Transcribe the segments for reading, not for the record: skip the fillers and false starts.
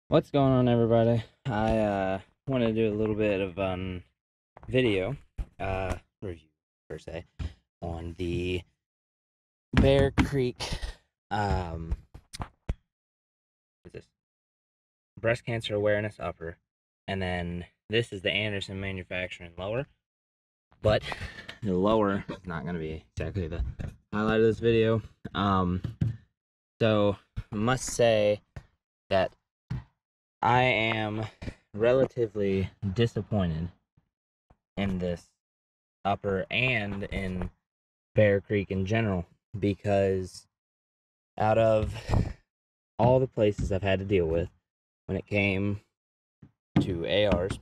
What's going on, everybody? I want to do a little bit of video review per se on the Bear Creek what is this breast cancer awareness upper, and then this is the Anderson manufacturing lower. But the lower is not going to be exactly the highlight of this video. So I must say that I am relatively disappointed in this upper and in Bear Creek in general, because out of all the places I've had to deal with when it came to ARs,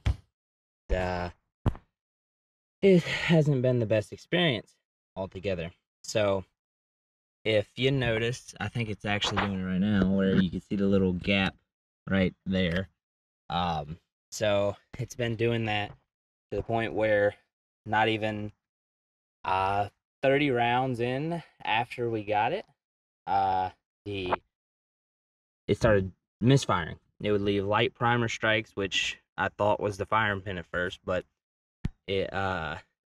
it hasn't been the best experience altogether. So if you notice, I think it's actually doing it right now, where you can see the little gap right there. So it's been doing that to the point where not even 30 rounds in after we got it, it started misfiring. It would leave light primer strikes, which I thought was the firing pin at first, but it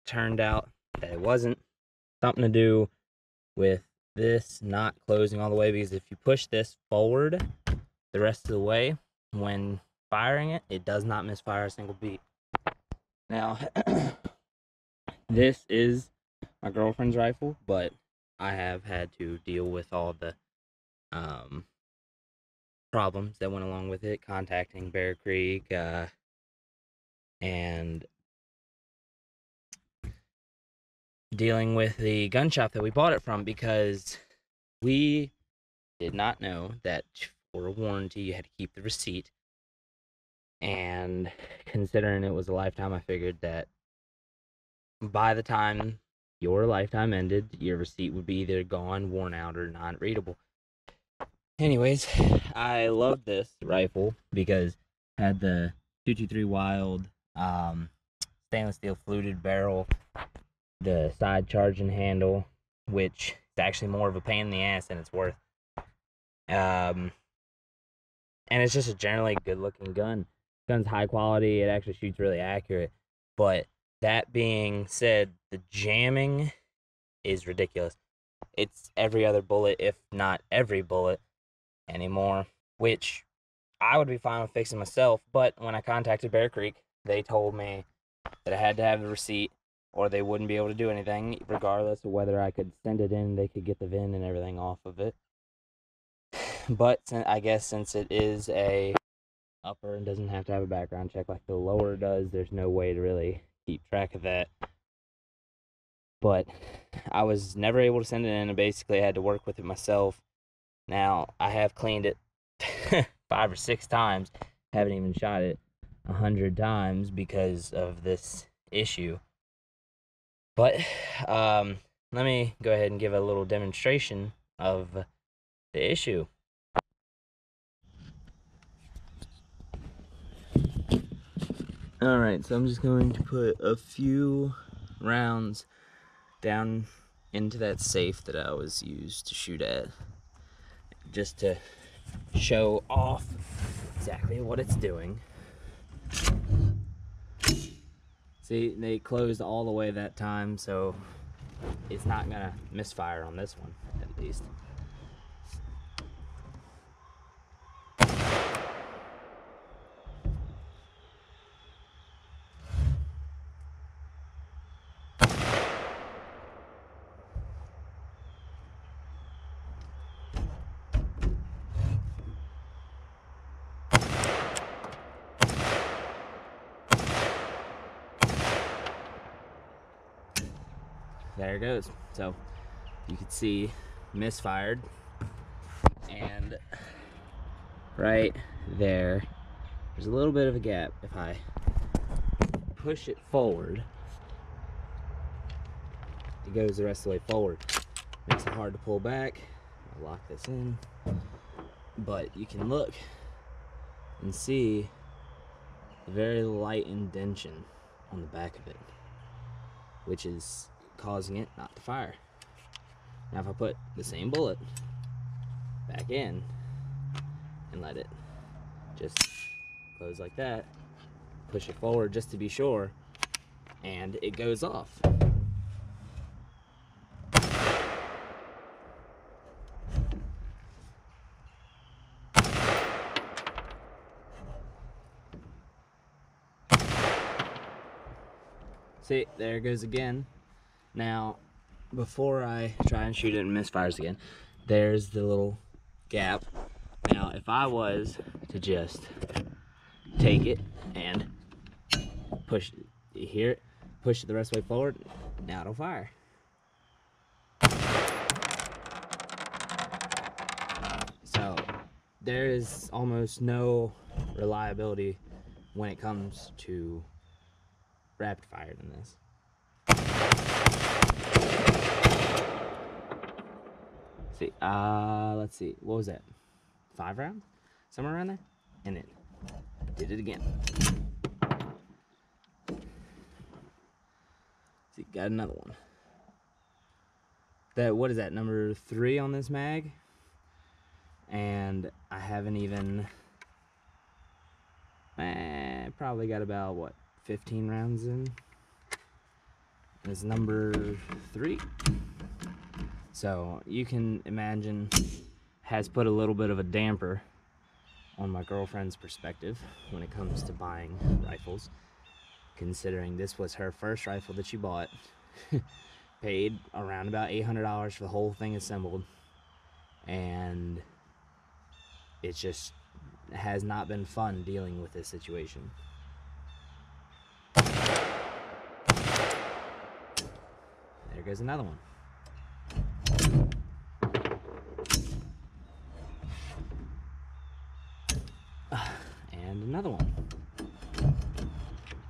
turned out that it wasn't. Something to do with this not closing all the way, because if you push this forward the rest of the way when firing it, it does not misfire a single beat. Now, this is my girlfriend's rifle, but I have had to deal with all the problems that went along with it, contacting Bear Creek, and dealing with the gun shop that we bought it from, because we did not know that for a warranty you had to keep the receipt. And considering it was a lifetime, I figured that by the time your lifetime ended, your receipt would be either gone, worn out, or not readable. Anyways, I love this rifle because it had the 223 Wylde stainless steel fluted barrel, the side charging handle, which is actually more of a pain in the ass than it's worth. And it's just a generally good looking gun. Gun's high quality, it actually shoots really accurate. But that being said, the jamming is ridiculous. It's every other bullet, if not every bullet anymore, which I would be fine with fixing myself. But when I contacted Bear Creek, they told me that I had to have the receipt or they wouldn't be able to do anything, regardless of whether I could send it in. They could get the VIN and everything off of it. But I guess since it is a upper and doesn't have to have a background check like the lower does, there's no way to really keep track of that. But I was never able to send it in, and basically I had to work with it myself. Now, I have cleaned it 5 or 6 times, haven't even shot it 100 times because of this issue. But let me go ahead and give a little demonstration of the issue. Alright, so I'm just going to put a few rounds down into that safe that I was used to shoot at, just to show off exactly what it's doing. See, they closed all the way that time, so it's not gonna misfire on this one, at least. There it goes. So you can see misfired, and right there's a little bit of a gap. If I push it forward, it goes the rest of the way forward. Makes it hard to pull back. I'll lock this in, but you can look and see a very light indentation on the back of it, which is causing it not to fire. Now if I put the same bullet back in and let it just close like that, push it forward just to be sure, and it goes off. See, there it goes again. Now, before I try and shoot it and misfires again, there's the little gap. Now, if I was to just take it and push it, you hear it? Push it the rest of the way forward, now it'll fire. So, there is almost no reliability when it comes to rapid fire than this. See, let's see, what was that? 5 rounds? Somewhere around there? And it did it again. See, got another one. What is that, number 3 on this mag? And I haven't even, probably got about, what, 15 rounds in. It's number 3. So you can imagine, has put a little bit of a damper on my girlfriend's perspective when it comes to buying rifles, considering this was her first rifle that she bought. Paid around about $800 for the whole thing assembled, and it just has not been fun dealing with this situation. There goes another one. And another one.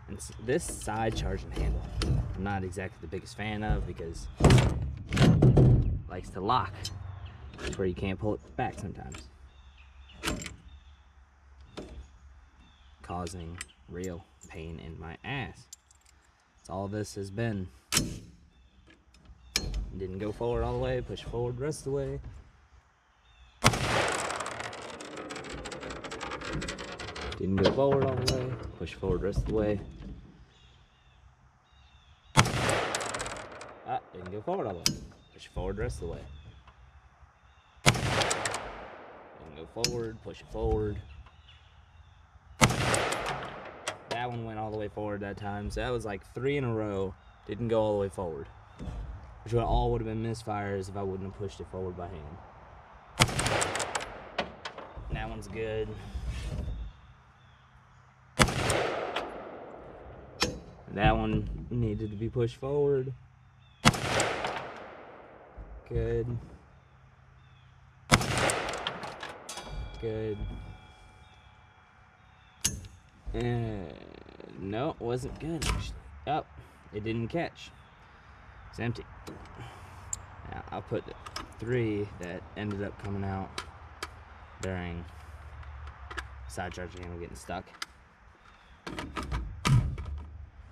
And this side charging handle, I'm not exactly the biggest fan of because it likes to lock. It's where you can't pull it back sometimes, causing real pain in my ass. That's all this has been. Didn't go forward all the way, push forward the rest of the way. Didn't go forward all the way, push forward the rest of the way. Didn't go forward all the way, push forward the rest of the way. Didn't go forward, push it forward. That one went all the way forward that time, so that was like 3 in a row. Didn't go all the way forward. Which all would have been misfires if I wouldn't have pushed it forward by hand. That one's good. That one needed to be pushed forward. Good. Good. No, it wasn't good actually. Oh, it didn't catch. It's empty. Now I'll put the 3 that ended up coming out during side charging and getting stuck.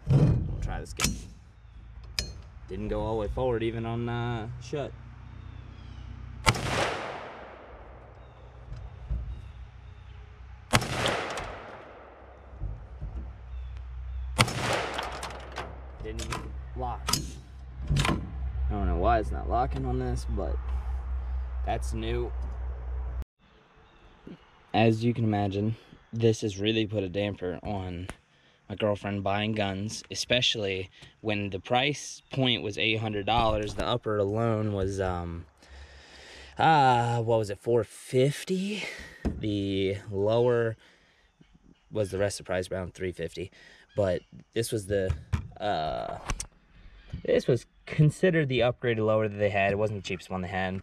We'll try this again. Didn't go all the way forward even on shut. Didn't lock. I don't know why it's not locking on this, but that's new. As you can imagine, this has really put a damper on my girlfriend buying guns, especially when the price point was $800. The upper alone was what was it, $450? The lower was the rest of the price, around $350. But this was the this was considered the upgraded lower that they had. It wasn't the cheapest one they had.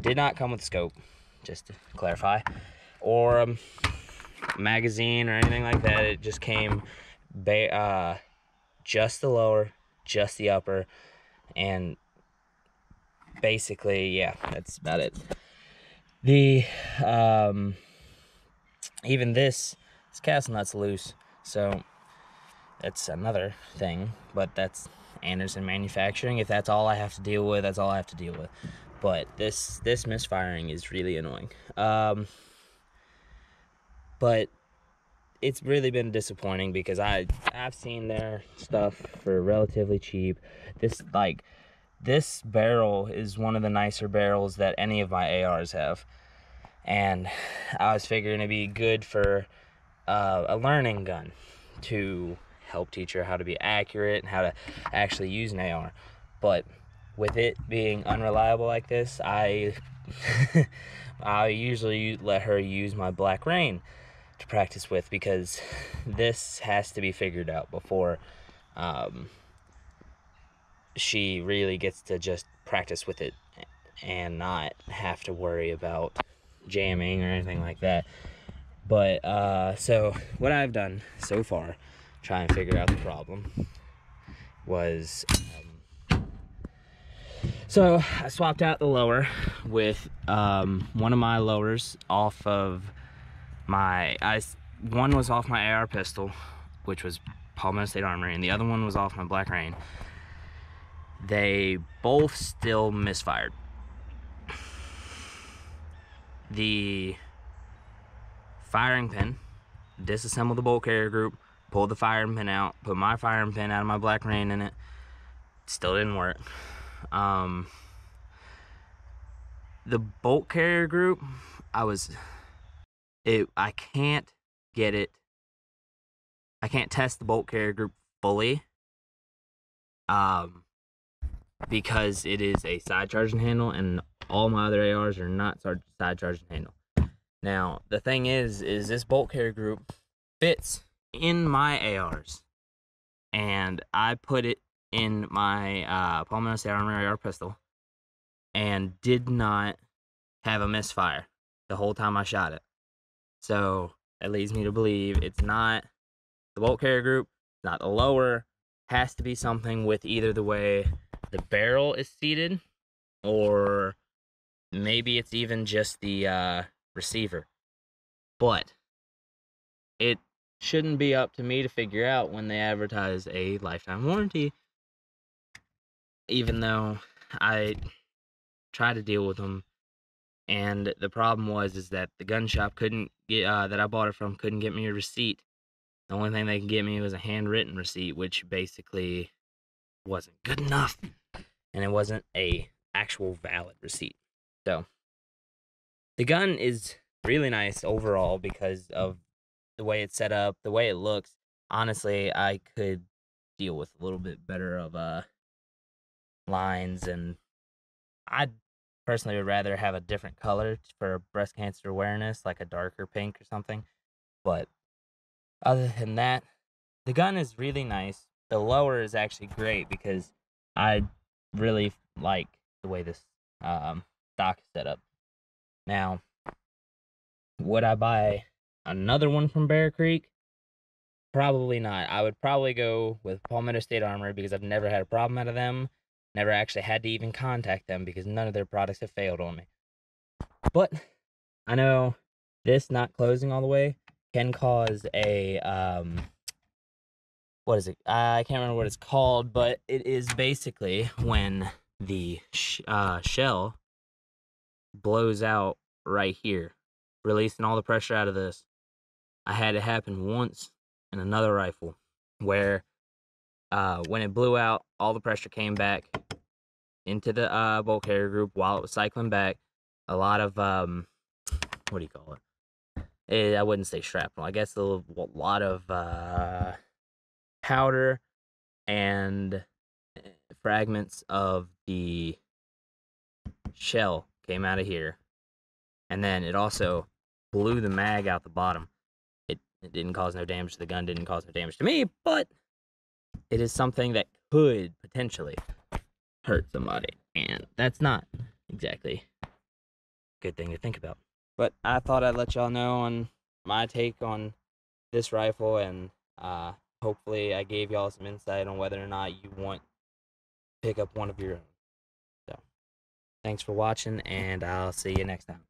Did not come with a scope, just to clarify, or a magazine or anything like that. It just came just the lower, just the upper, and basically, yeah, that's about it. The even this castle nut's loose, so that's another thing, but that's Anderson Manufacturing. If that's all I have to deal with, that's all I have to deal with. But this misfiring is really annoying. But it's really been disappointing because I've seen their stuff for relatively cheap. This barrel is one of the nicer barrels that any of my ARs have, and I was figuring it'd be good for a learning gun to help teach her how to be accurate and how to actually use an AR. But with it being unreliable like this, I usually let her use my Black Rain to practice with, because this has to be figured out before she really gets to just practice with it and not have to worry about jamming or anything like that. But so what I've done so far, try and figure out the problem, was so I swapped out the lower with one of my lowers off of my one was off my AR pistol, which was Palmetto State Armory, and the other one was off my Black Rain. They both still misfired. The firing pin, disassembled the bolt carrier group, pulled the firing pin out, put my firing pin out of my Black Rain in it, still didn't work. The bolt carrier group, I can't get it. I can't test the bolt carrier group fully, because it is a side charging handle, and all my other ARs are not side charging handle. Now, the thing is this bolt carrier group fits in my ARs, and I put it in my Palmetto State Armory AR pistol, and did not have a misfire the whole time I shot it. So that leads me to believe it's not the bolt carrier group, not the lower. Has to be something with either the way the barrel is seated, or maybe it's even just the receiver. But it shouldn't be up to me to figure out when they advertise a lifetime warranty, even though I try to deal with them. And the problem is that the gun shop couldn't get that I bought it from couldn't get me a receipt. The only thing they could get me was a handwritten receipt, which basically wasn't good enough, and it wasn't a actual valid receipt. So the gun is really nice overall because of the way it's set up, the way it looks. Honestly, I could deal with a little bit better of lines, and I personally would rather have a different color for breast cancer awareness, like a darker pink or something. But other than that, the gun is really nice. The lower is actually great because I really like the way this stock is set up. Now, would I buy another one from Bear Creek? Probably not. I would probably go with Palmetto State Armory because I've never had a problem out of them. Never actually had to even contact them because none of their products have failed on me. But I know this not closing all the way can cause a what is it? I can't remember what it's called, but it is basically when the shell blows out right here, releasing all the pressure out of this. I had it happen once in another rifle where when it blew out, all the pressure came back into the bolt carrier group while it was cycling back. A lot of what do you call it? I wouldn't say shrapnel. I guess a lot of powder and fragments of the shell came out of here, and then it also blew the mag out the bottom. It didn't cause no damage to the gun, didn't cause no damage to me, but it is something that could potentially hurt somebody, and that's not exactly a good thing to think about. But I thought I'd let y'all know on my take on this rifle, and hopefully I gave y'all some insight on whether or not you want to pick up one of your own. So thanks for watching, and I'll see you next time.